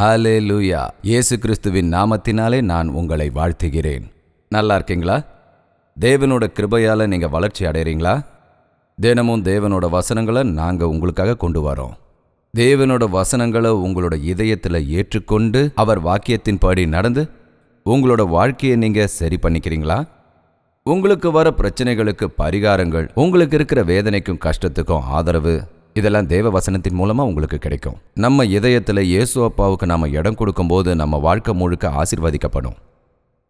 ஹல்லேலூயா. இயேசு கிறிஸ்துவின் நாமத்தினாலே நான் உங்களை வாழ்த்துகிறேன். நல்லா இருக்கீங்களா? தேவனோட கிருபையால் நீங்கள் வளர்ச்சி அடைகிறீங்களா? தினமும் தேவனோட வசனங்களை நாங்கள் உங்களுக்காக கொண்டு வரோம். தேவனோட வசனங்களை உங்களோட இதயத்தில் ஏற்றுக்கொண்டு அவர் வாக்கியத்தின்படி நடந்து உங்களோட வாழ்க்கையை நீங்கள் சரி பண்ணிக்கிறீங்களா? உங்களுக்கு வர பிரச்சனைகளுக்கு பரிகாரங்கள், உங்களுக்கு இருக்கிற வேதனைக்கும் கஷ்டத்துக்கும் ஆதரவு, இதெல்லாம் தேவ வசனத்தின் மூலமாக உங்களுக்கு கிடைக்கும். நம்ம இதயத்தில் இயேசு அப்பாவுக்கு நாம் இடம் கொடுக்கும்போது நம்ம வாழ்க்கை முழுக்க ஆசீர்வதிக்கப்படும்.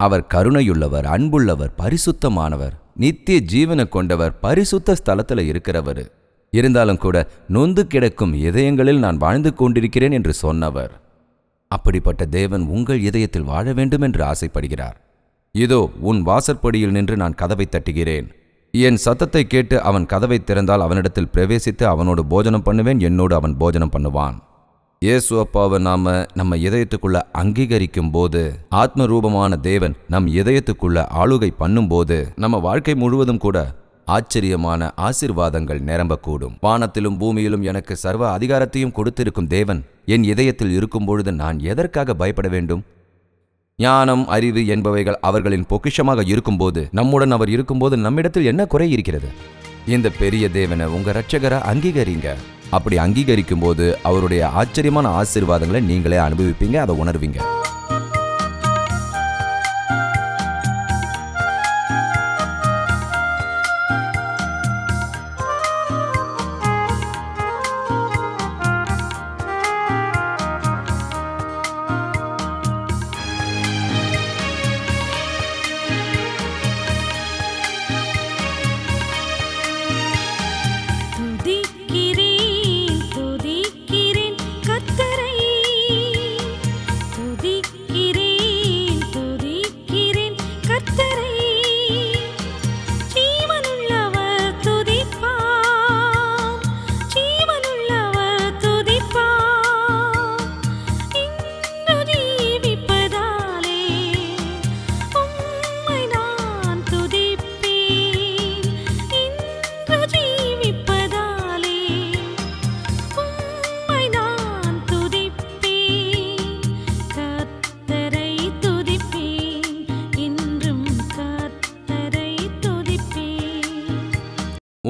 அவர் கருணையுள்ளவர், அன்புள்ளவர், பரிசுத்தமானவர், நித்திய ஜீவனை கொண்டவர், பரிசுத்த ஸ்தலத்தில் இருக்கிறவர். இருந்தாலும் கூட நொந்து கிடக்கும் இதயங்களில் நான் வாழ்ந்து கொண்டிருக்கிறேன் என்று சொன்னவர். அப்படிப்பட்ட தேவன் உங்கள் இதயத்தில் வாழ வேண்டும் என்று ஆசைப்படுகிறார். இதோ உன் வாசற்படியில் நின்று நான் கதவை தட்டுகிறேன். என் சத்தத்தை கேட்டு அவன் கதவை திறந்தால் அவனிடத்தில் பிரவேசித்து அவனோடு போஜனம் பண்ணுவேன், என்னோடு அவன் போஜனம் பண்ணுவான். இயேசு அப்பாவை நம்ம இதயத்துக்குள்ள அங்கீகரிக்கும் போது, ஆத்ம ரூபமான தேவன் நம் இதயத்துக்குள்ள ஆளுகை பண்ணும்போது நம்ம வாழ்க்கை முழுவதும் கூட ஆச்சரியமான ஆசீர்வாதங்கள் நிரம்பக்கூடும். வானத்திலும் பூமியிலும் எனக்கு சர்வ அதிகாரத்தையும் கொடுத்திருக்கும் தேவன் என் இதயத்தில் இருக்கும் பொழுது நான் எதற்காக பயப்பட வேண்டும்? ஞானம், அறிவு என்பவைகள் அவர்களின் பொக்கிஷமாக இருக்கும்போது, நம்முடன் அவர் இருக்கும்போது நம்மிடத்தில் என்ன குறை இருக்கிறது? இந்த பெரிய தேவனை உங்க இரட்சகரை அங்கீகரிங்க. அப்படி அங்கீகரிக்கும் போது அவருடைய ஆச்சரியமான ஆசீர்வாதங்களை நீங்களே அனுபவிப்பீங்க, அதை உணர்வீங்க.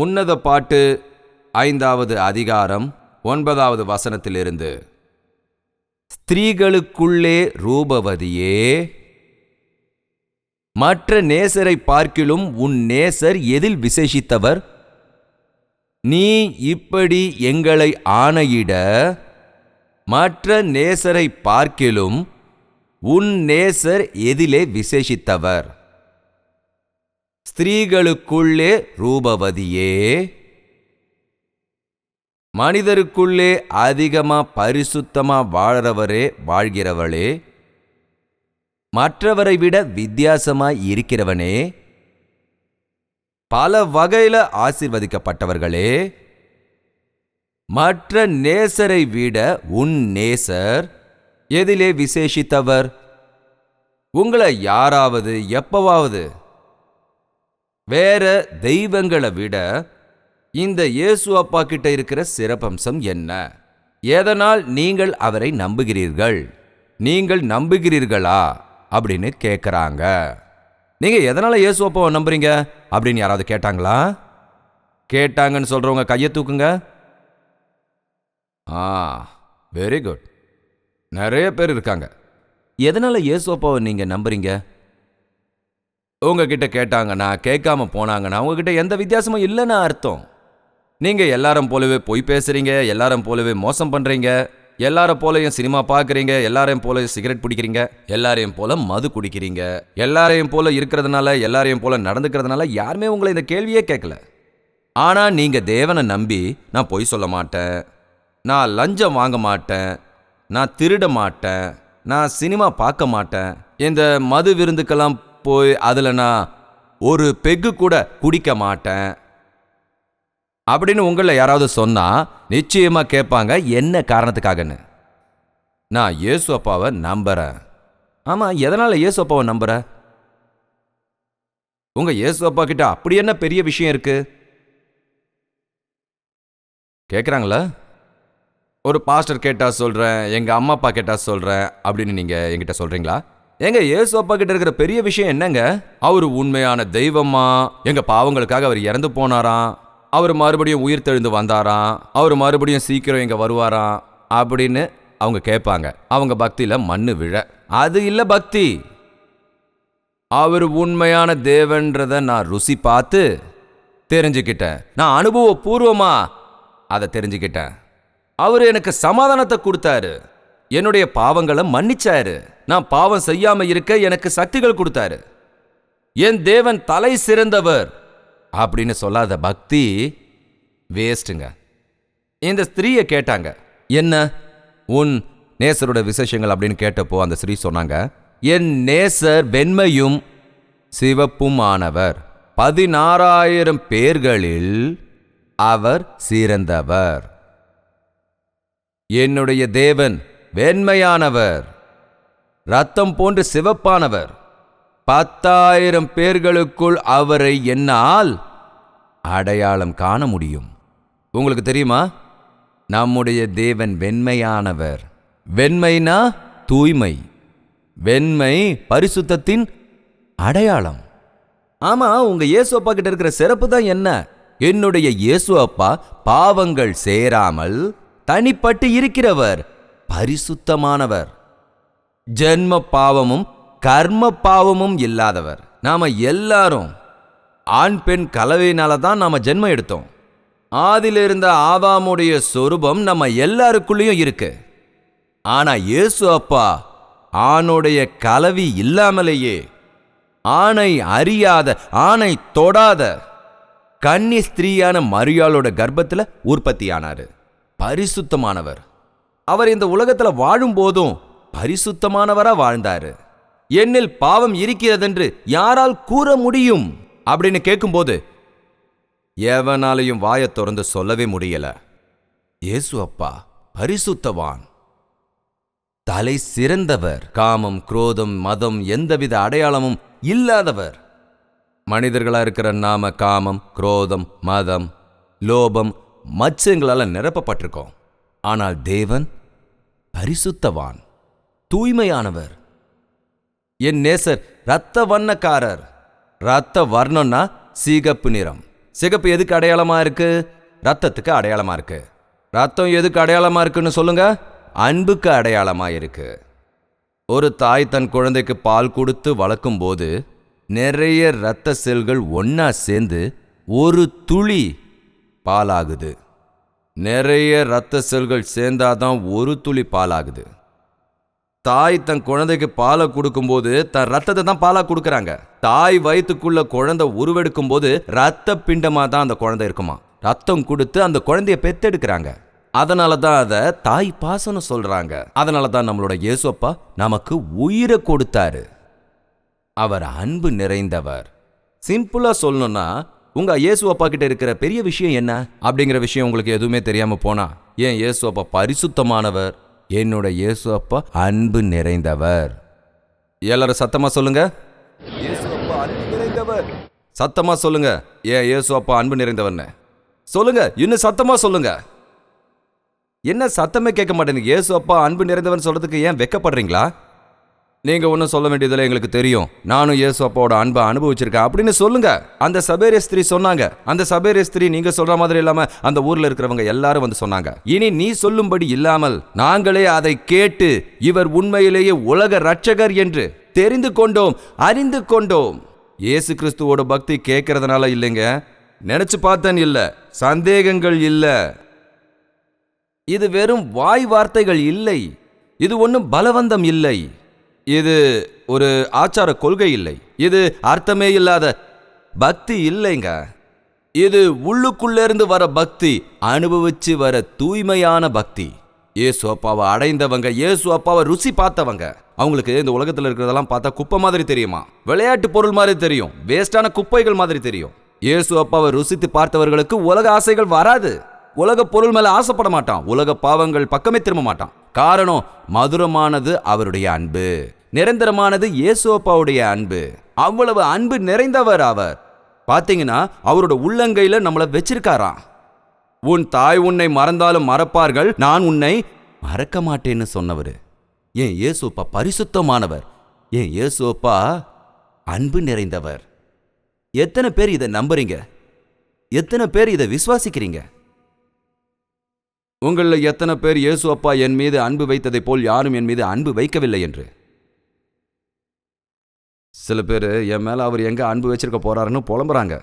உன்னத பாட்டு 5வது அதிகாரம் 9வது வசனத்திலிருந்து. ஸ்திரீகளுக்குள்ளே ரூபவதியே, மற்ற நேசரை பார்க்கிலும் உன் நேசர் எதில் விசேஷித்தவர்? நீ இப்படி எங்களை ஆணையிட, மற்ற நேசரை பார்க்கிலும் உன் நேசர் எதிலே விசேஷித்தவர்? ஸ்திரீகளுக்குள்ளே ரூபவதியே, மனிதருக்குள்ளே அதிகமா பரிசுத்தமா வாழறவரே வாழ்கிறவளே, மற்றவரை விட வித்தியாசமாய் இருக்கிறவனே, பல வகையில ஆசீர்வதிக்கப்பட்டவர்களே, மற்ற நேசரை விட உன் நேசர் எதிலே விசேஷித்தவர்? உங்களை யாராவது எப்பவாவது வேற தெய்வங்களை விட இந்த இயேசு அப்பா கிட்ட இருக்கிற சிறப்பம்சம் என்ன? எதனால் நீங்கள் அவரை நம்புகிறீர்கள்? நீங்கள் நம்புகிறீர்களா அப்படின்னு கேட்குறாங்க. நீங்க எதனால இயேசு அப்பாவை நம்புறீங்க அப்படின்னு யாராவது கேட்டாங்களா? கேட்டாங்கன்னு சொல்றவங்க கையை தூக்குங்க. Very good. நிறைய பேர் இருக்காங்க. எதனால இயேசு அப்பாவை நீங்க நம்புறீங்க? உங்ககிட்ட கேட்டாங்கன்னா, கேட்காம போனாங்கன்னா உங்ககிட்ட எந்த வித்தியாசமும் இல்லைன்னு அர்த்தம். நீங்க எல்லாரும் போலவே பொய் பேசுறீங்க, எல்லாரும் போலவே மோசம் பண்றீங்க, எல்லாரும் போலையும் சினிமா பார்க்குறீங்க, எல்லாரையும் போல சிகரெட் பிடிக்கிறீங்க, எல்லாரையும் போல மது குடிக்கிறீங்க, எல்லாரையும் போல இருக்கிறதுனால, எல்லாரையும் போல நடந்துக்கிறதுனால யாருமே உங்களை இந்த கேள்வியே கேட்கல. ஆனா நீங்க தேவனை நம்பி, நான் பொய் சொல்ல மாட்டேன், நான் லஞ்சம் வாங்க மாட்டேன், நான் திருட மாட்டேன், நான் சினிமா பார்க்க மாட்டேன், இந்த மது விருந்துக்கெல்லாம் போய் அதில் நான் ஒரு பெக்கு கூட குடிக்க மாட்டேன் அப்படின்னு உங்களை யாராவது சொன்னா நிச்சயமா கேட்பாங்க, என்ன காரணத்துக்காகன்னு. நான் இயேசு அப்பாவை நம்புறேன். ஆமா, எதனால இயேசு அப்பாவை நம்புற? உங்க இயேசு அப்பா கிட்ட அப்படி என்ன பெரிய விஷயம் இருக்கு கேட்குறாங்களா? ஒரு பாஸ்டர் கேட்டா சொல்றேன், எங்க அம்மா அப்பா கேட்டா சொல்றேன் அப்படின்னு நீங்க என்கிட்ட சொல்றீங்களா? எங்க இயேசு அப்பா கிட்ட இருக்கிற பெரிய விஷயம் என்னங்க? அவரு உண்மையான தெய்வமா, எங்க பாவங்களுக்காக அவர் இறந்து போனாராம், அவர் மறுபடியும் உயிர் தெழுந்து வந்தாராம், அவர் மறுபடியும் சீக்கிரம் இங்க வருவாராம் அப்படின்னு அவங்க கேட்பாங்க. அவங்க பக்தியில மண்ணு விழ. அது இல்ல பக்தி. அவர் உண்மையான தேவன்றத நான் ருசி பார்த்து தெரிஞ்சுக்கிட்டேன். நான் அனுபவபூர்வமா அதை தெரிஞ்சுக்கிட்டேன். அவரு எனக்கு சமாதானத்தை கொடுத்தாரு, என்னுடைய பாவங்களை மன்னிச்சாரு, நான் பாவம் செய்யாம இருக்க எனக்கு சக்திகள் கொடுத்தாரு. என் தேவன் தலை சிறந்தவர் அப்படின்னு சொல்லாத பக்தி வேஸ்ட்டுங்க. இந்த ஸ்திரீயை கேட்டாங்க, என்ன உன் நேசரோட விசேஷங்கள் அப்படின்னு கேட்டப்போ அந்த ஸ்திரீ சொன்னாங்க, என் நேசர் வெண்மையும் சிவப்பும் ஆனவர், 16,000 பேர்களில் அவர் சிறந்தவர். என்னுடைய தேவன் வெண்மையானவர், ரத்தம் போன்று சிவப்பானவர். 10,000 பேர்களுக்குள் அவரை என்னால் அடையாளம் காண முடியும். உங்களுக்கு தெரியுமா, நம்முடைய தேவன் வெண்மையானவர். வெண்மைனா தூய்மை, வெண்மை பரிசுத்தத்தின் அடையாளம். ஆமா, உங்க இயேசு அப்பா கிட்ட இருக்கிற சிறப்பு தான் என்ன? என்னுடைய இயேசு அப்பா பாவங்கள் சேராமல் தனிப்பட்டு இருக்கிறவர், பரிசுத்தமானவர், ஜென்ம பாவமும் கர்ம பாவமும் இல்லாதவர். நாம எல்லாரும் ஆண் பெண் கலவையினால தான் நாம ஜென்மம் எடுத்தோம். ஆதிலிருந்த ஆதாமுடைய சொரூபம் நம்ம எல்லாருக்குள்ளேயும் இருக்கு. ஆனா இயேசு அப்பா ஆணுடைய கலவி இல்லாமலேயே, ஆணை அறியாத, ஆணை தொடாத கன்னி ஸ்திரீயான மரியாளோட கர்ப்பத்தில் உற்பத்தியானாரு. பரிசுத்தமானவர். அவர் இந்த உலகத்துல வாழும் போதும் பரிசுத்தமானவரா வாழ்ந்தாரு. என்னில் பாவம் இருக்கிறதென்று யாரால் கூற முடியும் அப்படின்னு கேட்கும்போது எவனாலையும் வாயை திறந்து சொல்லவே முடியல. இயேசு அப்பா பரிசுத்தவான், தலை சிறந்தவர், காமம் குரோதம் மதம் எந்தவித அடையாளமும் இல்லாதவர். மனிதர்களா இருக்கிற நாம காமம் குரோதம் மதம் லோபம் மச்சங்களால நிரப்பப்பட்டிருக்கோம். ஆனால் தேவன் பரிசுத்தவான், தூய்மையானவர். என் நேசர் இரத்த வண்ணக்காரர். இரத்த வர்ணம்னா சிகப்பு நிறம். சிகப்பு எதுக்கு அடையாளமா இருக்கு? ரத்தத்துக்கு அடையாளமா இருக்கு. ரத்தம் எதுக்கு அடையாளமா இருக்குன்னு சொல்லுங்க? அன்புக்கு அடையாளமா இருக்கு. ஒரு தாய் தன் குழந்தைக்கு பால் கொடுத்து வளர்க்கும் போது நிறைய இரத்த செல்கள் ஒன்னா சேர்ந்து ஒரு துளி பாலாகுது. நிறைய இரத்த செல்கள் சேர்ந்தாதான் ஒரு துளி பாலாகுது. தாய் தன் குழந்தைக்கு பாலை கொடுக்கும்போது தன் ரத்தத்தை தான் பாலா கொடுக்கறாங்க. தாய் வயிற்றுக்குள்ள குழந்தை உருவெடுக்கும் போது ரத்த பிண்டமா தான் அந்த குழந்தை இருக்குமா. ரத்தம் கொடுத்து அந்த குழந்தைய பெத்தெடுக்கிறாங்க. அதனால தான் அதை தாய் பாசம்னு சொல்றாங்க. அதனால தான் நம்மளோட இயேசு அப்பா நமக்கு உயிரை கொடுத்தாரு. அவர் அன்பு நிறைந்தவர். சிம்பிளா சொல்லணும்னா, உங்க இயேசு அப்பா கிட்ட இருக்கிற பெரிய விஷயம் என்ன அப்படிங்கிற விஷயம் உங்களுக்கு எதுவுமே தெரியாம போனா, ஏன் இயேசு அப்பா பரிசுத்தமானவர், என்னோட இயேசு அப்பா அன்பு நிறைந்தவர். எல்லாரும் சத்தமா சொல்லுங்க, இயேசு அப்பா அன்பு நிறைந்தவர். சத்தமா சொல்லுங்க, ஏன் இயேசு அப்பா அன்பு நிறைந்தவர்னு சொல்லுங்க. இன்னும் சத்தமா சொல்லுங்க. என்ன சத்தமே கேட்க மாட்டேங்குது? இயேசு அப்பா அன்பு நிறைந்தவன் சொல்றதுக்கு ஏன் வெக்கப்படுறீங்களா? நீங்க ஒன்றும் சொல்ல வேண்டியதில்லை, எங்களுக்கு தெரியும். நானும் இயேசு அப்பாவோட அன்பை அனுபவிச்சிருக்கேன் அப்படின்னு சொல்லுங்க. அந்த சபேரிய ஸ்திரீ சொன்னாங்க. அந்த சபேரிய ஸ்திரீ நீங்க சொல்ற மாதிரி இல்லாம அந்த ஊர்ல இருக்கிறவங்க எல்லாரும் வந்து சொன்னாங்க. இனி நீ சொல்லும்படி இல்லாமல் நாங்களே அதை கேட்டு இவர் உண்மையிலேயே உலக ரட்சகர் என்று தெரிந்து கொண்டோம், அறிந்து கொண்டோம். இயேசு கிறிஸ்துவோட பக்தி கேட்கறதுனால இல்லைங்க, நினைச்சு பார்த்தேன் இல்ல, சந்தேகங்கள் இல்ல. இது வெறும் வாய் வார்த்தைகள் இல்லை. இது ஒன்றும் பலவந்தம் இல்லை. இது ஒரு ஆச்சார கொள்கை இல்லை. இது அர்த்தமே இல்லாத பக்தி இல்லைங்க. இது உள்ளுக்குள்ள இருந்து வர பக்தி, அனுபவிச்சு வர தூய்மையான பக்தி. இயேசு அப்பாவை அடைந்தவங்க, இயேசு அப்பாவை ருசி பார்த்தவங்க. அவங்களுக்கு இந்த உலகத்தில் இருக்கிறதெல்லாம் பார்த்தா குப்பை மாதிரி தெரியுமா, விளையாட்டு பொருள் மாதிரி தெரியும், வேஸ்டான குப்பைகள் மாதிரி தெரியும். இயேசு அப்பாவை ருசித்து பார்த்தவர்களுக்கு உலக ஆசைகள் வராது. உலக பொருள் மேல ஆசைப்பட மாட்டான். உலக பாவங்கள் பக்கமே திரும்ப மாட்டான். காரணம், மதுரமானது அவருடைய அன்பு, நிரந்தரமானது இயேசு அப்பாவுடைய அன்பு. அவ்வளவு அன்பு நிறைந்தவர் அவர். பாத்தீங்கன்னா அவரோட உள்ளங்கையில நம்மளை வச்சிருக்காராம். உன் தாய் உன்னை மறந்தாலும் மறப்பார்கள், நான் உன்னை மறக்க மாட்டேன்னு சொன்னவர். என் இயேசுப்பா பரிசுத்தமானவர். என் இயேசுப்பா அன்பு நிறைந்தவர். எத்தனை பேர் இதை நம்புறீங்க? எத்தனை பேர் இதை விசுவாசிக்கிறீங்க? உங்களில் எத்தனை பேர் இயேசு அப்பா என் மீது அன்பு வைத்ததை போல் யாரும் என் மீது அன்பு வைக்கவில்லை என்று? சில பேர் என் மேல அவர் எங்க அன்பு வச்சிருக்க போறாருன்னு புலம்புறாங்க.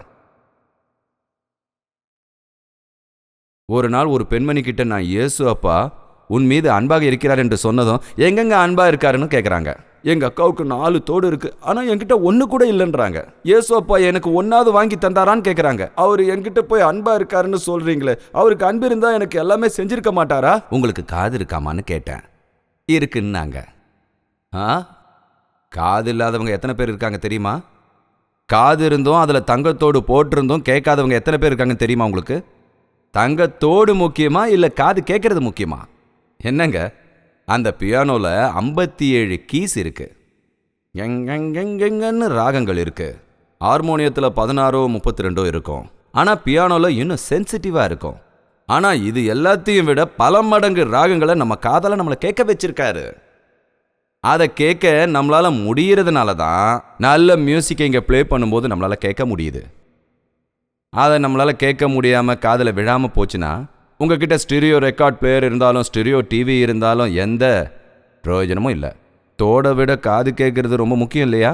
ஒரு நாள் ஒரு பெண்மணி கிட்ட நான் இயேசு அப்பா உன் மீது அன்பாக இருக்கிறார் என்று சொன்னதும் எங்கெங்க அன்பா இருக்காருன்னு கேட்குறாங்க. எங்க அக்காவுக்கு 4 தோடு இருக்கு, ஆனா என்கிட்ட 1 கூட இல்லைன்றாங்க. இயேசு அப்பா எனக்கு 1ஆவது வாங்கி தந்தாரான்னு கேட்குறாங்க. அவர் என்கிட்ட போய் அன்பா இருக்காருன்னு சொல்றீங்களே, அவருக்கு அன்பு இருந்தா எனக்கு எல்லாமே செஞ்சிருக்க மாட்டாரா? உங்களுக்கு காது இருக்காமான்னு கேட்டேன். இருக்குன்னாங்க. காது இல்லாதவங்க எத்தனை பேர் இருக்காங்க தெரியுமா? காது இருந்தும் அதில் தங்கத்தோடு போட்டிருந்தும் கேட்காதவங்க எத்தனை பேர் இருக்காங்க தெரியுமா உங்களுக்கு? தங்கத்தோடு முக்கியமா இல்லை காது கேட்கறது முக்கியமா? என்னங்க, அந்த பியானோவில் 57 கீஸ் இருக்கு, எங்கெங்கெங்கன்னு ராகங்கள் இருக்கு. ஹார்மோனியத்தில் 16 32 இருக்கும். ஆனால் பியானோவில் இன்னும் சென்சிட்டிவாக இருக்கும். ஆனால் இது எல்லாத்தையும் விட பல மடங்கு ராகங்களை நம்ம காதால் நம்மளை கேட்க வச்சிருக்காரு. அதை கேட்க நம்மளால முடியறதுனால தான் நல்ல மியூசிக்கை இங்கே ப்ளே பண்ணும்போது நம்மளால கேட்க முடியுது. அதை நம்மளால கேட்க முடியாமல் காதில் விழாமல் போச்சுன்னா, உங்ககிட்ட ஸ்டீரியோ ரெக்கார்ட் பிளேயர் இருந்தாலும் ஸ்டீரியோ டிவி இருந்தாலும் எந்த பிரயோஜனமும் இல்லை. தோட விட காது கேட்கறது ரொம்ப முக்கியம் இல்லையா?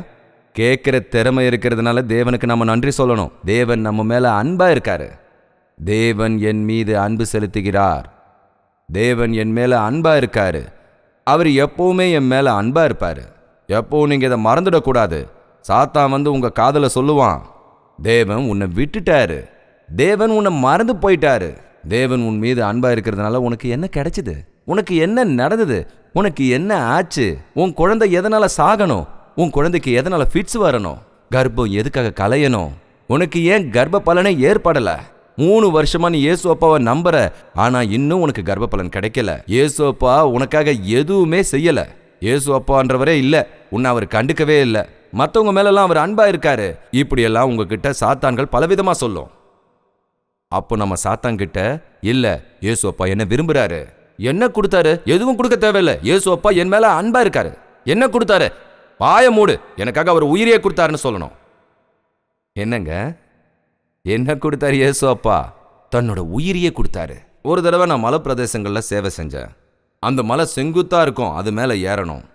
கேட்குற திறமை இருக்கிறதுனால தேவனுக்கு நம்ம நன்றி சொல்லணும். தேவன் நம்ம மேலே அன்பா இருக்காரு. தேவன் என் மீது அன்பு செலுத்துகிறார். தேவன் என் மேலே அன்பா இருக்காரு. அவர் எப்பவுமே என் மேலே அன்பா இருப்பாரு. எப்பவும் நீங்கள் இதை மறந்துடக்கூடாது. சாத்தான் வந்து உங்கள் காதில் சொல்லுவான், தேவன் உன்னை விட்டுட்டாரு, தேவன் உன்னை மறந்து போயிட்டாரு. தேவன் உன் மீது அன்பா இருக்கிறதுனால உனக்கு என்ன கிடைச்சது? உனக்கு என்ன நடந்தது? உனக்கு என்ன ஆச்சு? உன் குழந்தை எதனால சாகணும்? உன் குழந்தைக்கு எதனால ஃபிட்ஸ் வரணும்? கர்ப்பம் எதுக்காக கலையணும்? உனக்கு ஏன் கர்ப்ப பலனே ஏற்படல? 3 வருஷமா நீ இயேசு அப்பாவை நம்புற, ஆனா இன்னும் உனக்கு கர்ப்ப பலன் கிடைக்கல. இயேசு அப்பா உனக்காக எதுவுமே செய்யல. இயேசு அப்பான்றவரே இல்ல, உன்னை அவர் கண்டுக்கவே இல்லை. மற்றவங்க மேலெல்லாம் அவர் அன்பா இருக்காரு. இப்படியெல்லாம் உங்ககிட்ட சாத்தான்கள் பலவிதமா சொல்லும். அப்போ நம்ம சாத்தான்கிட்ட, இல்ல இயேசு அப்பா என்ன விரும்புறாரு, என்ன கொடுத்தாரு? எதுவும் கொடுக்க தேவையில்லை, இயேசு அப்பா என் மேல அன்பா இருக்காரு. என்ன கொடுத்தாரு? பாய மூடு, எனக்காக அவர் உயிரியே கொடுத்தாருன்னு சொல்லணும். என்னங்க, என்ன கொடுத்தாரு இயேசு அப்பா? தன்னோட உயிரியே கொடுத்தாரு. ஒரு தடவை நான் மலை பிரதேசங்களில் சேவை செஞ்சேன். அந்த மலை செங்குத்தா இருக்கும், அது மேலே ஏறணும்.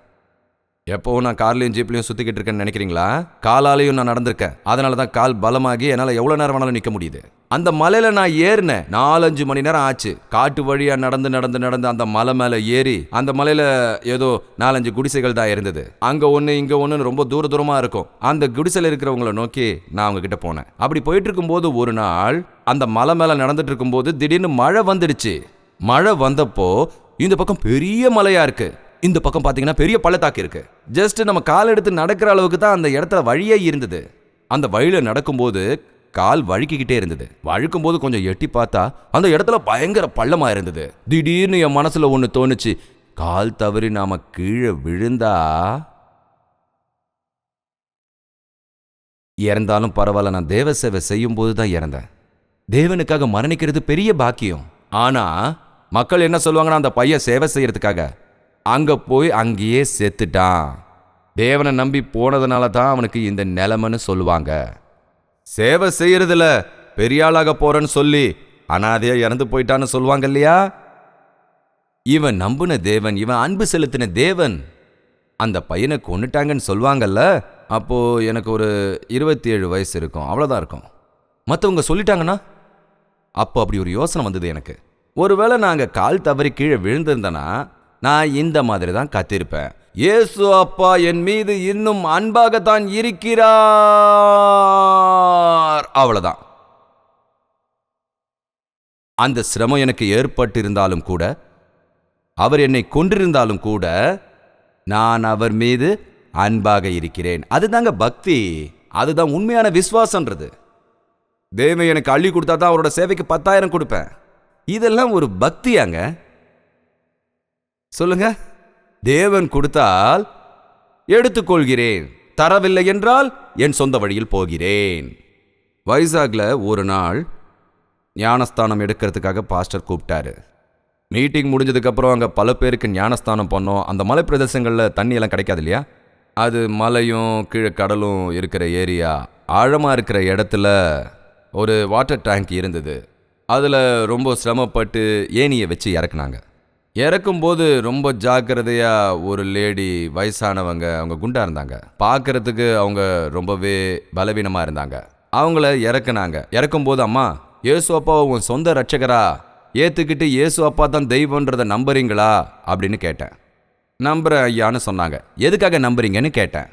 எப்போவும் நான் கார்லையும் ஜீப்லையும் சுற்றிக்கிட்டு இருக்கேன்னு நினைக்கிறீங்களா? காலாலையும் நான் நடந்திருக்கேன். அதனால தான் கால் பலமாகி என்னால் எவ்வளோ நேரம் வேணாலும் நிற்க முடியுது. அந்த மலையில் நான் ஏறினேன். 4-5 மணி நேரம் ஆச்சு. காட்டு வழியாக நடந்து நடந்து நடந்து அந்த மலை மேலே ஏறி, அந்த மலையில் ஏதோ 4-5 குடிசைகள் தான் இருந்தது. அங்கே ஒன்று இங்கே ஒன்று ரொம்ப தூரமாக இருக்கும். அந்த குடிசையில் இருக்கிறவங்கள நோக்கி நான் அவங்க கிட்ட போனேன். அப்படி போயிட்டு இருக்கும்போது ஒரு நாள் அந்த மலை மேலே நடந்துட்டு இருக்கும்போது திடீர்னு மழை வந்துடுச்சு. மழை வந்தப்போ இந்த பக்கம் பெரிய மலையா இருக்கு, இந்த பக்கம் பார்த்தீங்கன்னா பெரிய பள்ளத்தாக்கு இருக்கு. ஜஸ்ட் நம்ம கால் எடுத்து நடக்கிற அளவுக்கு தான் அந்த இடத்துல வழியே இருந்தது. அந்த வழியில் நடக்கும்போது கால் வழுக்கிக்கிட்டே இருந்தது. வழுக்கும் போது கொஞ்சம் எட்டி பார்த்தா அந்த இடத்துல பயங்கர பள்ளமா இருந்தது. திடீர்னு என் மனசுல ஒன்று தோணுச்சு, கால் தவறி நாம கீழே விழுந்தா இறந்தாலும் பரவாயில்ல, நான் தேவ சேவை செய்யும் போது தான் இறந்தேன். தேவனுக்காக மரணிக்கிறது பெரிய பாக்கியம். ஆனா மக்கள் என்ன சொல்லுவாங்கன்னா, அந்த பையன் சேவை செய்யறதுக்காக அங்க போய் அங்கேயே செத்துட்டான், தேவனை நம்பி போனதுனால தான் அவனுக்கு இந்த நிலைமைன்னு சொல்லுவாங்க. சேவை செய்யறதுல பெரிய ஆளாக போறேன்னு சொல்லி அனாதையா இறந்து போயிட்டான்னு சொல்லுவாங்க இல்லையா? இவன் நம்புன தேவன், இவன் அன்பு செலுத்தின தேவன் அந்த பையனை கொன்னுட்டாங்கன்னு சொல்லுவாங்கல்ல. அப்போ எனக்கு ஒரு 27 வயசு இருக்கும், அவ்வளோதான் இருக்கும். மற்றவங்க சொல்லிட்டாங்கன்னா அப்போ அப்படி ஒரு யோசனை வந்தது எனக்கு. ஒருவேளை நாங்கள் கால் தவறி கீழே விழுந்திருந்தேன்னா நான் இந்த மாதிரி தான் கத்திருப்பேன், இயேசு அப்பா என் மீது இன்னும் அன்பாகத்தான் இருக்கிறார், அவ்வளவுதான். அந்த சிரமம் எனக்கு ஏற்பட்டிருந்தாலும் கூட, அவர் என்னை கொன்றிருந்தாலும் கூட, நான் அவர் மீது அன்பாக இருக்கிறேன். அதுதாங்க பக்தி, அதுதான் உண்மையான விசுவாசன்றது. தேவன் எனக்கு அள்ளி கொடுத்தா தான் அவரோட சேவைக்கு 10,000 கொடுப்பேன். இதெல்லாம் ஒரு பக்தியாங்க? சொல்லுங்க. தேவன் கொடுத்தால் எடுத்துக்கொள்கிறேன், தரவில்லை என்றால் என் சொந்த வழியில் போகிறேன். வைசாக்ல ஒரு நாள் ஞானஸ்தானம் எடுக்கிறதுக்காக பாஸ்டர் கூப்பிட்டாரு. மீட்டிங் முடிஞ்சதுக்கப்புறம் அங்கே பல பேருக்கு ஞானஸ்தானம் பண்ணோம். அந்த மலை பிரதேசங்களில் தண்ணியெல்லாம் கிடைக்காது இல்லையா? அது மலையும் கீழே கடலும் இருக்கிற ஏரியா. ஆழமாக இருக்கிற இடத்துல ஒரு வாட்டர் டேங்க் இருந்தது. அதில் ரொம்ப சிரமப்பட்டு ஏணியை வச்சு இறக்குனாங்க. இறக்கும்போது ரொம்ப ஜாக்கிரதையாக ஒரு லேடி, வயசானவங்க, அவங்க குண்டாக இருந்தாங்க. பார்க்கறதுக்கு அவங்க ரொம்பவே பலவீனமாக இருந்தாங்க. அவங்கள இறக்குனாங்க. இறக்கும்போது, அம்மா, இயேசு அப்பாவை உன் சொந்த ரட்சகரா ஏற்றுக்கிட்டு இயேசு அப்பா தான் தெய்வன்றதை நம்புறீங்களா அப்படின்னு கேட்டேன். நம்புறேன் ஐயான்னு சொன்னாங்க. எதுக்காக நம்புறீங்கன்னு கேட்டேன்.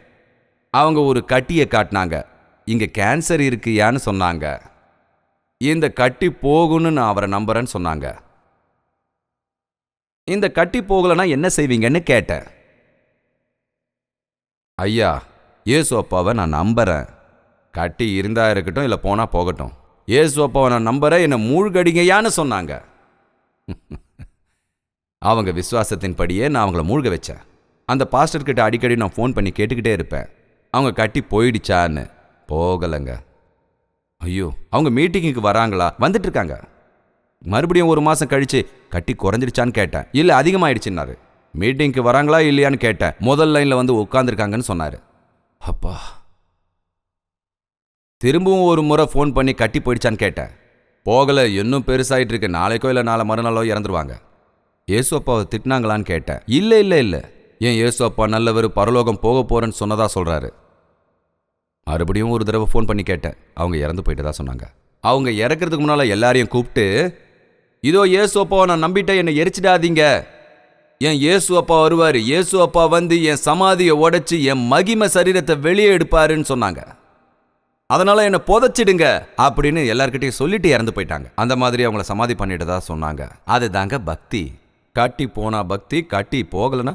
அவங்க ஒரு கட்டியை காட்டினாங்க. இங்கே கேன்சர் இருக்குயான்னு சொன்னாங்க. இந்த கட்டி போகுன்னு நான் அவரை நம்புறேன்னு சொன்னாங்க. இந்த கட்டி போகலைன்னா என்ன செய்வீங்கன்னு கேட்டேன். ஐயா, இயேசு அப்பாவை நான் நம்புறேன். கட்டி இருந்தா இருக்கட்டும், இல்லை போனால் போகட்டும். இயேசு அப்பாவை நான் நம்புறேன், என்னை மூழ்கடிங்கயான்னு சொன்னாங்க. அவங்க விசுவாசத்தின்படியே நான் அவங்கள மூழ்க வச்சேன். அந்த பாஸ்டர்கிட்ட அடிக்கடி நான் ஃபோன் பண்ணி கேட்டுக்கிட்டே இருப்பேன், அவங்க கட்டி போயிடுச்சான்னு. போகலைங்க. ஐயோ, அவங்க மீட்டிங்குக்கு வராங்களா? வந்துட்டு இருக்காங்க. மறுபடியும் ஒரு மாதம் கழிச்சு கட்டி குறைஞ்சிடுச்சான்னு கேட்டேன். இல்லை, அதிகமாகிடுச்சுன்னாரு. மீட்டிங்க்கு வராங்களா இல்லையான்னு கேட்டேன். முதல் லைனில் வந்து உட்காந்துருக்காங்கன்னு சொன்னார். அப்பா. திரும்பவும் ஒரு முறை ஃபோன் பண்ணி கட்டி போயிடுச்சான்னு கேட்டேன். போகலை, இன்னும் பெருசாகிட்டு இருக்கு, நாளைக்கோ இல்லை நாளை மறுநாளோ இறந்துருவாங்க. இயேசு அப்பாவை திட்டினாங்களான்னு கேட்டேன். இல்லை இல்லை இல்லை, ஏன் இயேசு அப்பா நல்லவர், பரலோகம் போக போகிறேன்னு சொன்னதா சொல்கிறாரு. மறுபடியும் ஒரு தடவை ஃபோன் பண்ணி கேட்டேன். அவங்க இறந்து போயிட்டதா சொன்னாங்க. அவங்க இறக்கிறதுக்கு முன்னால் எல்லாரையும் கூப்பிட்டு, இதோ இயேசு அப்பாவை நான் நம்பிட்டேன், என்னை எரிச்சிடாதீங்க, என் இயேசு அப்பா வருவார், இயேசு அப்பா வந்து என் சமாதியை உடைச்சி என் மகிமை சரீரத்தை வெளியே எடுப்பாருன்னு சொன்னாங்க. அதனால என்னை புதைச்சிடுங்க அப்படின்னு எல்லார்கிட்டையும் சொல்லிட்டு இறந்து போயிட்டாங்க. அந்த மாதிரி அவங்கள சமாதி பண்ணிட்டு தான் சொன்னாங்க. அதுதாங்க பக்தி. கட்டி போனா பக்தி, கட்டி போகலனா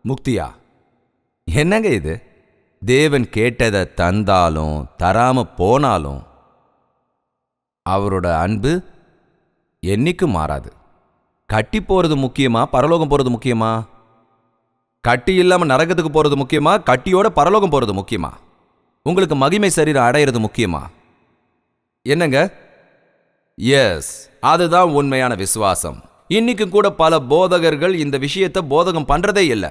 முக்தியா? என்னங்க இது? தேவன் கேட்டதை தந்தாலும் தராம போனாலும் அவரோட அன்பு என்னைக்கும் மாறாது. கட்டி போறது முக்கியமா, பரலோகம் போறது முக்கியமா? கட்டி இல்லாம நரகத்துக்கு போறது முக்கியமா, கட்டியோட பரலோகம் போறது முக்கியமா? உங்களுக்கு மகிமை சரீரம் அடையிறது முக்கியமா? என்னங்க? எஸ், அதுதான் உண்மையான விசுவாசம். இன்னைக்கு கூட பல போதகர்கள் இந்த விஷயத்தை போதகம் பண்றதே இல்லை.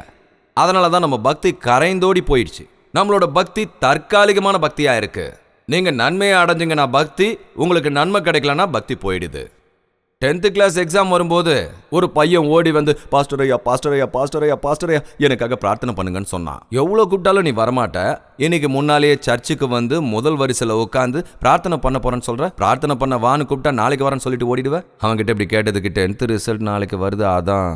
அதனால தான் நம்ம பக்தி கரைந்தோடி போயிடுச்சு. நம்மளோட பக்தி தற்காலிகமான பக்தியா இருக்கு. நீங்க நன்மையை அடைஞ்சுங்கன்னா பக்தி, உங்களுக்கு நன்மை கிடைக்கலன்னா பக்தி போயிடுது. 10th கிளாஸ் எக்ஸாம் வரும்போது ஒரு பையன் ஓடி வந்து, பாஸ்டர் ஐயா, பாஸ்டர் ஐயா, பாஸ்டர் ஐயா, பாஸ்டர் ஐயா, எனக்காக பிரார்த்தனை பண்ணுங்கன்னு சொன்னான். எவ்வளோ கூப்பிட்டாலும் நீ வரமாட்ட. இன்னைக்கு முன்னாலேயே சர்ச்சுக்கு வந்து முதல் வரிசையில் உட்காந்து பிரார்த்தனை பண்ண போறேன்னு சொல்ற. பிரார்த்தனை பண்ண வான்னு கூப்பிட்டா நாளைக்கு வரேன்னு சொல்லிட்டு ஓடிடுவேன். அவங்ககிட்ட இப்படி கேட்டதுக்கு 10th ரிசல்ட் நாளைக்கு வருது, அதான்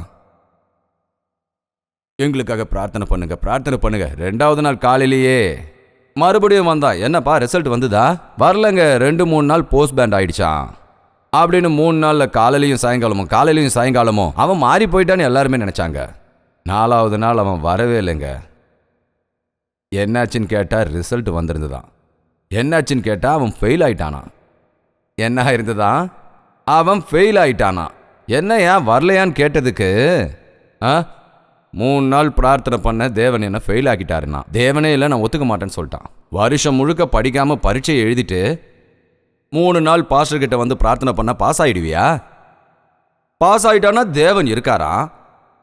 எங்களுக்காக பிரார்த்தனை பண்ணுங்க, பிரார்த்தனை பண்ணுங்க. 2வது நாள் காலையிலேயே மறுபடியும் வந்தா, என்னப்பா ரிசல்ட் வந்துதா? வரலங்க, 2-3 நாள் போஸ்ட் பேண்ட் ஆயிடுச்சான் அப்படின்னு 3 நாளில் காலையிலையும் சாயங்காலமும் அவன் மாறி போயிட்டான்னு எல்லாருமே நினைச்சாங்க. 4வது நாள் அவன் வரவே இல்லைங்க. என்னாச்சுன்னு கேட்டா ரிசல்ட் வந்திருந்துதான். என்னாச்சுன்னு கேட்டா அவன் ஃபெயில் ஆயிட்டானா. என்ன இருந்ததான்? அவன் ஃபெயில் ஆயிட்டானா. என்னையா வரலையான்னு கேட்டதுக்கு 3 நாள் பிரார்த்தனை பண்ண தேவன் என்ன ஃபெயில் ஆக்கிட்டாருன்னா, தேவனே இல்லை நான் ஒத்துக்க மாட்டேன்னு சொல்லிட்டான். வருஷம் முழுக்க படிக்காம பரீட்சையை எழுதிட்டு 3 நாள் பாஸ்டர் கிட்ட வந்து பிரார்த்தனை பண்ண பாஸ் ஆயிடுவியா? பாஸ் ஆயிட்டானா தேவன் இருக்காரா,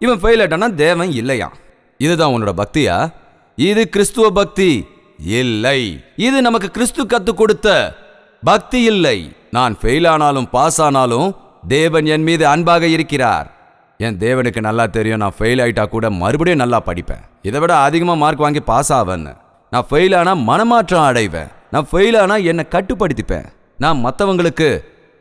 இவன் ஃபெயில் ஆயிட்டானா தேவன் இல்லையா? இதுதான் உன்னோட பக்தியா? இது கிறிஸ்துவ பக்தி இல்லை. இது நமக்கு கிறிஸ்து கத்து கொடுத்த பக்தி இல்லை. நான் ஃபெயில் ஆனாலும் பாஸ் ஆனாலும் தேவன் என் மீது அன்பாக இருக்கிறார். என் தேவனுக்கு நல்லா தெரியும், நான் ஃபெயில் ஆயிட்டா கூட மறுபடியும் நல்லா படிப்பேன், இதை விட அதிகமாக மார்க் வாங்கி பாஸ் ஆவேன்னு. நான் ஃபெயில் ஆனால் மனமாற்றம் அடைவேன். நான் ஃபெயில் ஆனால் என்னை கட்டுப்படுத்திப்பேன். நான் மற்றவங்களுக்கு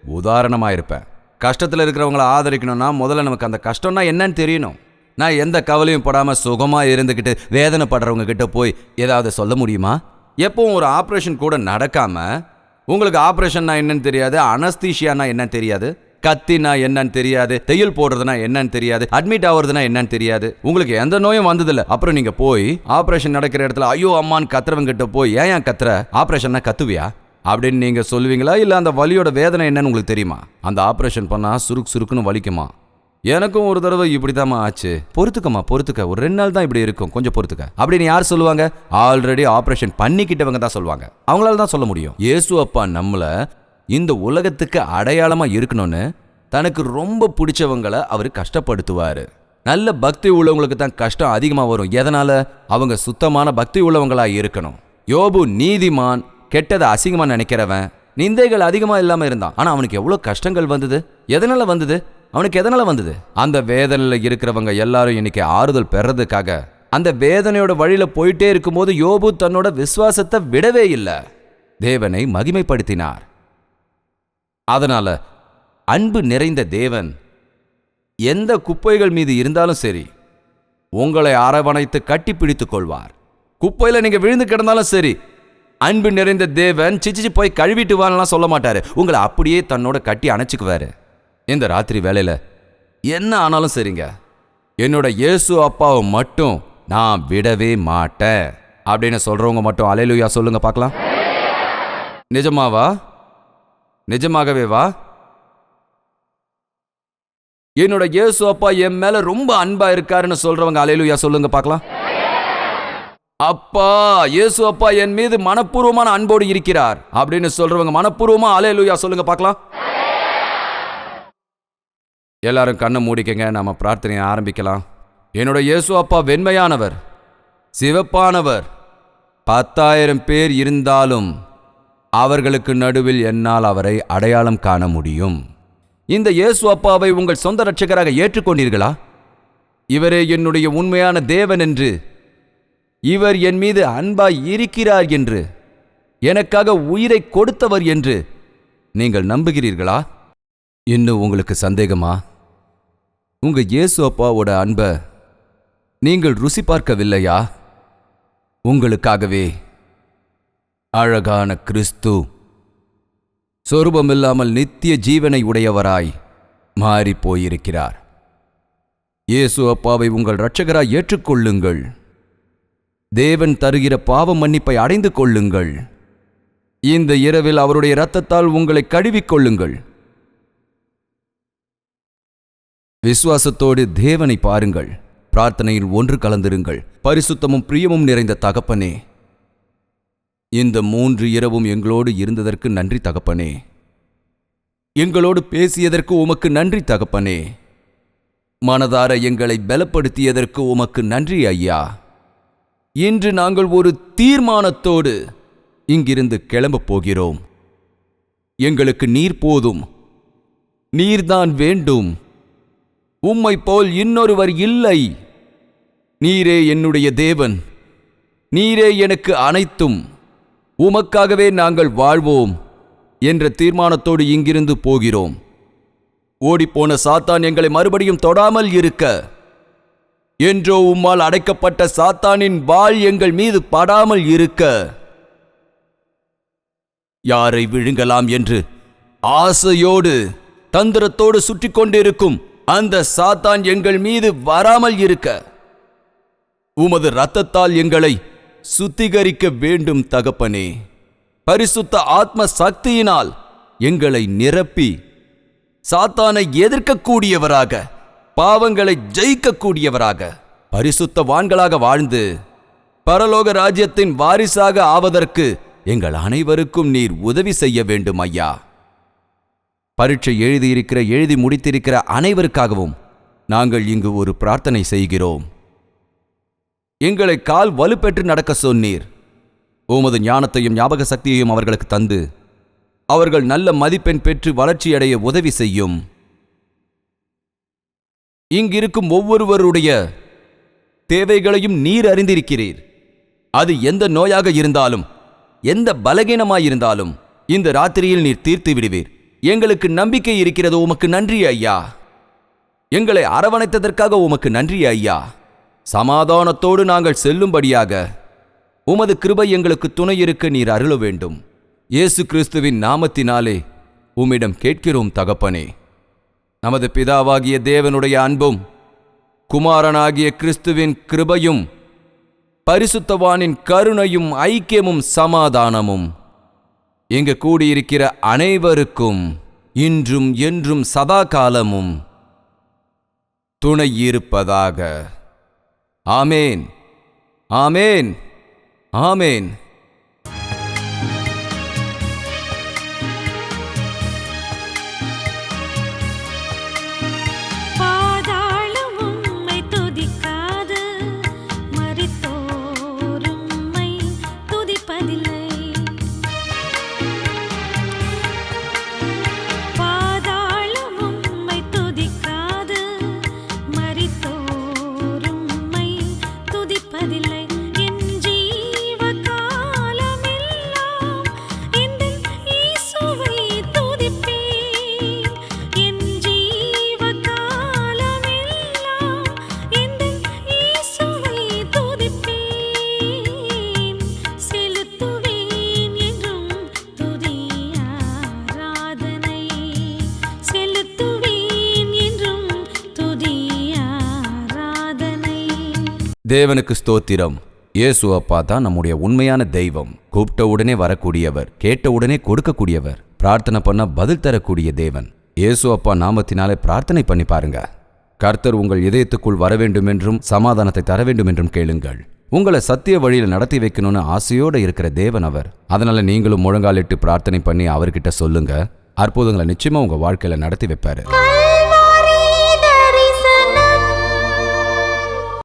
உதாரணமாக இருப்பேன். கஷ்டத்தில் இருக்கிறவங்கள ஆதரிக்கணும்னா முதல்ல நமக்கு அந்த கஷ்டம்னா என்னன்னு தெரியணும். நான் எந்த கவலையும் படாமல் சுகமாக இருந்துக்கிட்டு வேதனைப்படுறவங்க கிட்ட போய் ஏதாவது சொல்ல முடியுமா? எப்பவும் ஒரு ஆப்ரேஷன் கூட நடக்காமல் உங்களுக்கு ஆப்ரேஷன்னா என்னன்னு தெரியாது, அனஸ்தீஷியானா என்னன்னு தெரியாது, கத்தினா என்னன்னு தெரியாது, தையல் போடுறதுனா என்னன்னு தெரியாது, அட்மிட் ஆகுறதுனா என்னன்னு தெரியாது, உங்களுக்கு எந்த நோயும் வந்ததில்லை. அப்புறம் நீங்க போய் ஆப்ரேஷன் நடக்கிற இடத்துல ஐயோ அம்மான்னு கத்துறவங்க கிட்ட போய் ஏன் கத்துற, ஆப்ரேஷன்னா கத்துவியா அப்படின்னு நீங்க சொல்லுவீங்களா? இல்லை அந்த வலியோட வேதனை என்னன்னு உங்களுக்கு தெரியுமா? அந்த ஆப்ரேஷன் பண்ணா சுருக்குன்னு வலிக்குமா? எனக்கும் ஒரு தடவை இப்படிதாம்மா ஆச்சு. பொறுத்துக்க, ஒரு 2 நாள் தான் இப்படி இருக்கும், கொஞ்சம் பொறுத்துக்க அப்படின்னு யார் சொல்லுவாங்க? ஆல்ரெடி ஆப்ரேஷன் பண்ணிக்கிட்டவங்க தான் சொல்லுவாங்க. அவங்களால தான் சொல்ல முடியும். இயேசு அப்பா நம்மளை இந்த உலகத்துக்கு அடையாளமா இருக்கணும்னு தனக்கு ரொம்ப பிடிச்சவங்களை அவர் கஷ்டப்படுத்துவாரு. நல்ல பக்தி உள்ளவங்களுக்கு தான் கஷ்டம் அதிகமாக வரும். எதனால? அவங்க சுத்தமான பக்தி உள்ளவங்களா இருக்கணும். யோபு நீதிமான், கெட்டதை அசிங்கமா நினைக்கிறவன், நிந்தைகள் அதிகமா இல்லாம இருந்தான். ஆனா அவனுக்கு எவ்வளவு கஷ்டங்கள் வந்தது. எதனால வந்தது? அவனுக்கு எதனால வந்தது? அந்த வேதனையில இருக்கிறவங்க எல்லாரும் இன்னைக்கு ஆறுதல் பெறதுக்காக அந்த வேதனையோட வழியில போயிட்டே இருக்கும்போது யோபு தன்னோட விசுவாசத்தை விடவே இல்லை. தேவனை மகிமைப்படுத்தினார். அதனால அன்பு நிறைந்த தேவன் எந்த குப்பைகள் மீது இருந்தாலும் சரி உங்களை அரவணைத்து கட்டி பிடித்துக் கொள்வார். குப்பையில நீங்க விழுந்து கிடந்தாலும் சரி, அன்பு நிறைந்த தேவன் சிச்சி போய் கழுவிட்டு வான்லாம் சொல்ல மாட்டாரு. உங்களை அப்படியே தன்னோட கட்டி அணைச்சுக்குவாரு. இந்த ராத்திரி வேளையில என்ன ஆனாலும் சரிங்க, என்னோட இயேசு அப்பாவை மட்டும் நான் விடவே மாட்டேன் அப்படின்னு சொல்றவங்க மட்டும் அல்லேலூயா சொல்லுங்க பார்க்கலாம். நிஜமாவா? நிஜமாகவே வா? என்னோட இயேசு அப்பா என் மேல ரொம்ப அன்பா இருக்காருன்னு சொல்றவங்க அல்லேலூயா சொல்லுங்க பார்க்கலாம். அப்பா, இயேசு அப்பா என் மீது மனப்பூர்வமான அன்போடு இருக்கிறார் அப்படின்னு சொல்றவங்க மனப்பூர்வமா அல்லேலூயா சொல்லுங்க பார்க்கலாம். எல்லாரும் கண்ணை மூடிக்கங்க, நாம பிரார்த்தனையை ஆரம்பிக்கலாம். என்னோட இயேசு அப்பா வெண்மையானவர், சிவப்பானவர். 10,000 பேர் இருந்தாலும் அவர்களுக்கு நடுவில் என்னால் அவரை அடையாளம் காண முடியும். இந்த இயேசு அப்பாவை உங்கள் சொந்த இரட்சகராக ஏற்றுக்கொண்டீர்களா? இவரே என்னுடைய உண்மையான தேவன் என்று, இவர் என் மீது அன்பாய் இருக்கிறார் என்று, எனக்காக உயிரை கொடுத்தவர் என்று நீங்கள் நம்புகிறீர்களா? இன்னும் உங்களுக்கு சந்தேகமா? உங்க இயேசு அப்பாவோட அன்பை நீங்கள் ருசி பார்க்கவில்லையா? உங்களுக்காகவே அழகான கிறிஸ்து சொரூபமில்லாமல் நித்திய ஜீவனை உடையவராய் மாறி போயிருக்கிறார். இயேசு அப்பாவை உங்கள் இரட்சகராய் ஏற்றுக்கொள்ளுங்கள். தேவன் தருகிற பாவ மன்னிப்பை அடைந்து கொள்ளுங்கள். இந்த இரவில் அவருடைய இரத்தத்தால் உங்களை கழுவிக்கொள்ளுங்கள். விசுவாசத்தோடு தேவனை பாருங்கள். பிரார்த்தனையில் ஒன்று கலந்திருங்கள். பரிசுத்தமும் பிரியமும் நிறைந்த தகப்பனே, இந்த 3 இரவும் எங்களோடு இருந்ததற்கு நன்றி தகப்பனே. எங்களோடு பேசியதற்கு உமக்கு நன்றி தகப்பனே. மனதார எங்களை பலப்படுத்தியதற்கு உமக்கு நன்றி ஐயா. இன்று நாங்கள் ஒரு தீர்மானத்தோடு இங்கிருந்து கிளம்பப் போகிறோம். எங்களுக்கு நீர் போதும், நீர்தான் வேண்டும். உம்மை போல் இன்னொருவர் இல்லை. நீரே என்னுடைய தேவன், நீரே எனக்கு அனைத்தும். உமக்காகவே நாங்கள் வாழ்வோம் என்ற தீர்மானத்தோடு இங்கிருந்து போகிறோம். ஓடிப்போன சாத்தான் எங்களை மறுபடியும் தொடாமல் இருக்க, என்றோ உம்மால் அடைக்கப்பட்ட சாத்தானின் வாள் எங்கள் மீது படாமல் இருக்க, யாரை விழுங்கலாம் என்று ஆசையோடு தந்திரத்தோடு சுற்றி கொண்டிருக்கும் அந்த சாத்தான் எங்கள் மீது வராமல் இருக்க, உமது இரத்தத்தால் எங்களை சுத்திகரிக்க வேண்டும் தகப்பனே. பரிசுத்த ஆத்ம சக்தியினால் எங்களை நிரப்பி சாத்தானை எதிர்க்கக்கூடியவராக, பாவங்களை ஜெயிக்கக்கூடியவராக, பரிசுத்தவான்களாக வாழ்ந்து பரலோக ராஜ்யத்தின் வாரிசாக ஆவதற்கு எங்கள் அனைவருக்கும் நீர் உதவி செய்ய வேண்டும் ஐயா. பரீட்சை எழுதி முடித்திருக்கிற அனைவருக்காகவும் நாங்கள் இங்கு ஒரு பிரார்த்தனை செய்கிறோம். எங்களை கால் வலுப்பெற்று நடக்க சொன்னீர். உமது ஞானத்தையும் ஞாபக சக்தியையும் அவர்களுக்கு தந்து அவர்கள் நல்ல மதிப்பெண் பெற்று வளர்ச்சியடைய உதவி செய்யும். இங்கிருக்கும் ஒவ்வொருவருடைய தேவைகளையும் நீர் அறிந்திருக்கிறீர். அது எந்த நோயாக இருந்தாலும், எந்த பலகீனமாயிருந்தாலும் இந்த ராத்திரியில் நீர் தீர்த்து விடுவீர். எங்களுக்கு நம்பிக்கை இருக்கிறது. உமக்கு நன்றி ஐயா. எங்களை அரவணைத்ததற்காக உமக்கு நன்றி ஐயா. சமாதானத்தோடு நாங்கள் செல்லும்படியாக உமது கிருபை எங்களுக்கு துணை இருக்க நீர் அருள வேண்டும். இயேசு கிறிஸ்துவின் நாமத்தினாலே உம்மிடம் கேட்கிறோம் தகப்பனே. நமது பிதாவாகிய தேவனுடைய அன்பும், குமாரனாகிய கிறிஸ்துவின் கிருபையும், பரிசுத்தவானின் கருணையும், ஐக்கியமும், சமாதானமும் இங்கு கூடியிருக்கிற அனைவருக்கும் இன்றும் என்றும் சதா காலமும் துணை இருப்பதாக. ஆமேன், ஆமேன், ஆமேன். தேவனுக்கு ஸ்தோத்திரம். இயேசு அப்பா தான் நம்முடைய உண்மையான தெய்வம். கூப்பிட்ட உடனே வரக்கூடியவர், கேட்ட உடனே கொடுக்கக்கூடியவர், பிரார்த்தனை பண்ண பதில் தரக்கூடிய தேவன். இயேசு அப்பா நாமத்தினாலே பிரார்த்தனை பண்ணி பாருங்க. கர்த்தர் உங்கள் இதயத்துக்குள் வர வேண்டும் என்றும் சமாதானத்தை தர வேண்டும் என்றும் கேளுங்கள். உங்களை சத்திய வழியில் நடத்தி வைக்கணும்னு ஆசையோடு இருக்கிற தேவன் அவர். அதனால நீங்களும் முழங்காலிட்டு பிரார்த்தனை பண்ணி அவர்கிட்ட சொல்லுங்க. அற்புதங்களை நிச்சயமா உங்க வாழ்க்கையில நடத்தி வைப்பாரு.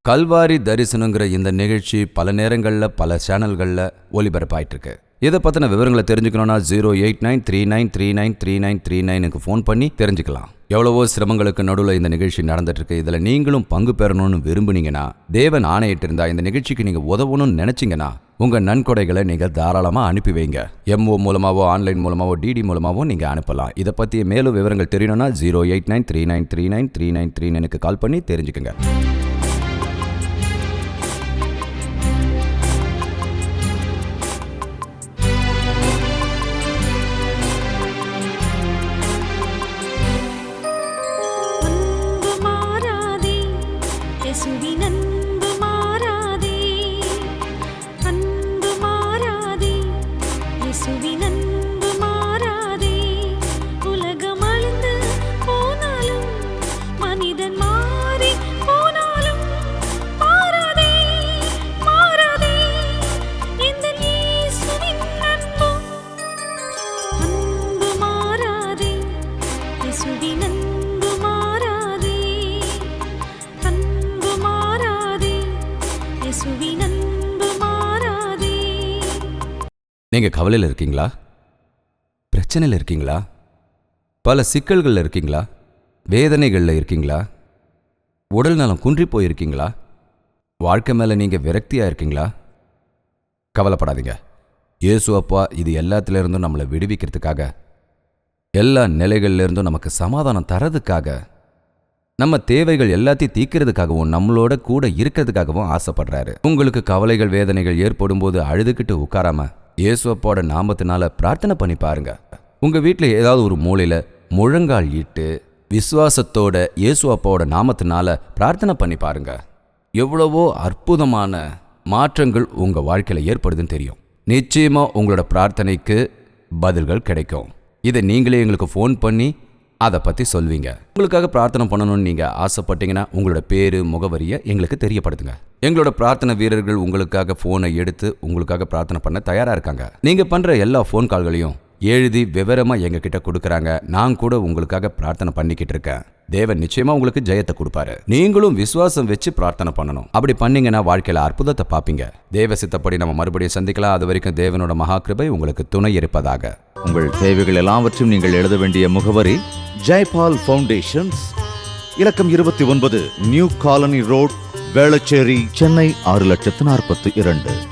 கல்வாரி தரிசனங்கிற இந்த நிகழ்ச்சி பல நேரங்களில் பல சேனல்களில் ஒளிபரப்பாயிட்டு இருக்கு. இதை பற்றின விவரங்களை தெரிஞ்சுக்கணும்னா 08939393939 ஃபோன் பண்ணி தெரிஞ்சுக்கலாம். எவ்வளவோ சிரமங்களுக்கு நடுவில் இந்த நிகழ்ச்சி நடந்துட்டு இருக்கு. இதில் நீங்களும் பங்கு பெறணும்னு விரும்புனீங்கன்னா, தேவன் ஆணையிட்டு இருந்தா இந்த நிகழ்ச்சிக்கு நீங்கள் உதவணும்னு நினைச்சிங்கன்னா உங்கள் நன்கொடைகளை நீங்கள் தாராளமாக அனுப்பி வைங்க. MO மூலமாவோ ஆன்லைன் மூலமாவோ DD மூலமாவோ நீங்கள் அனுப்பலாம். இதை பற்றிய மேலும் விவரங்கள் தெரியணும்னா 08939393939 கால் பண்ணி தெரிஞ்சுக்கங்க. நீங்க கவலையில் இருக்கீங்களா? பிரச்சனையில் இருக்கீங்களா? பல சிக்கல்களில் இருக்கீங்களா? வேதனைகளில் இருக்கீங்களா? உடல் நலம் குன்றி போயிருக்கீங்களா? வாழ்க்கை மேலே நீங்க விரக்தியா இருக்கீங்களா? கவலைப்படாதீங்க. இயேசு அப்பா இது எல்லாத்திலிருந்தும் நம்மளை விடுவிக்கிறதுக்காக, எல்லா நிலைகள்லேருந்தும் நமக்கு சமாதானம் தரதுக்காக, நம்ம தேவைகள் எல்லாத்தையும் தீர்க்கிறதுக்காகவும் நம்மளோட கூட இருக்கிறதுக்காகவும் ஆசைப்படுறாரு. உங்களுக்கு கவலைகள் வேதனைகள் ஏற்படும் போது அழுதுகிட்டு உட்காராம இயேசு அப்பாவோட நாமத்தினால பிரார்த்தனை பண்ணி பாருங்க. உங்க வீட்டில் ஏதாவது ஒரு மூலையில முழங்கால் இட்டு விசுவாசத்தோட இயேசு அப்பாவோட நாமத்தினால பிரார்த்தனை பண்ணி பாருங்க. எவ்வளவோ அற்புதமான மாற்றங்கள் உங்க வாழ்க்கையில ஏற்படுதுன்னு தெரியும். நிச்சயமா உங்களோட பிரார்த்தனைக்கு பதில்கள் கிடைக்கும். இதை நீங்களே எங்களுக்கு ஃபோன் பண்ணி அதை பற்றி சொல்வீங்க. உங்களுக்காக பிரார்த்தனை பண்ணணும்னு நீங்கள் ஆசைப்பட்டீங்கன்னா உங்களோட பேர் முகவரியை எங்களுக்கு தெரியப்படுத்துங்க. எங்களோட பிரார்த்தனை வீரர்கள் உங்களுக்காக ஃபோனை எடுத்து உங்களுக்காக பிரார்த்தனை பண்ண தயாராக இருக்காங்க. நீங்கள் பண்ணுற எல்லா ஃபோன் கால்களையும் எழுதி விவரமாக எங்ககிட்ட கொடுக்குறாங்க. நான் கூட உங்களுக்காக பிரார்த்தனை பண்ணிக்கிட்டு இருக்கேன். தேவன் நிச்சயமா உங்களுக்கு ஜெயத்தை கொடுப்பாரு. நீங்களும் விசுவாசம் வச்சு பிரார்த்தனை பண்ணணும். அப்படி பண்ணீங்கன்னா வாழ்க்கையில அற்புதத்தை பார்ப்பீங்க. தேவ சித்தப்படி நம்ம மறுபடியும் சந்திக்கலாம். அது வரைக்கும் தேவனோட மகா கிருபை உங்களுக்கு துணை இருப்பதாக. உங்கள் தேவைகள் எல்லாவற்றையும் நீங்கள் எழுத வேண்டிய முகவரி ஜெயபால் ஃபவுண்டேஷன்ஸ், இலக்கம் 29, new colony road, Velachery, Chennai 6,42,00,000.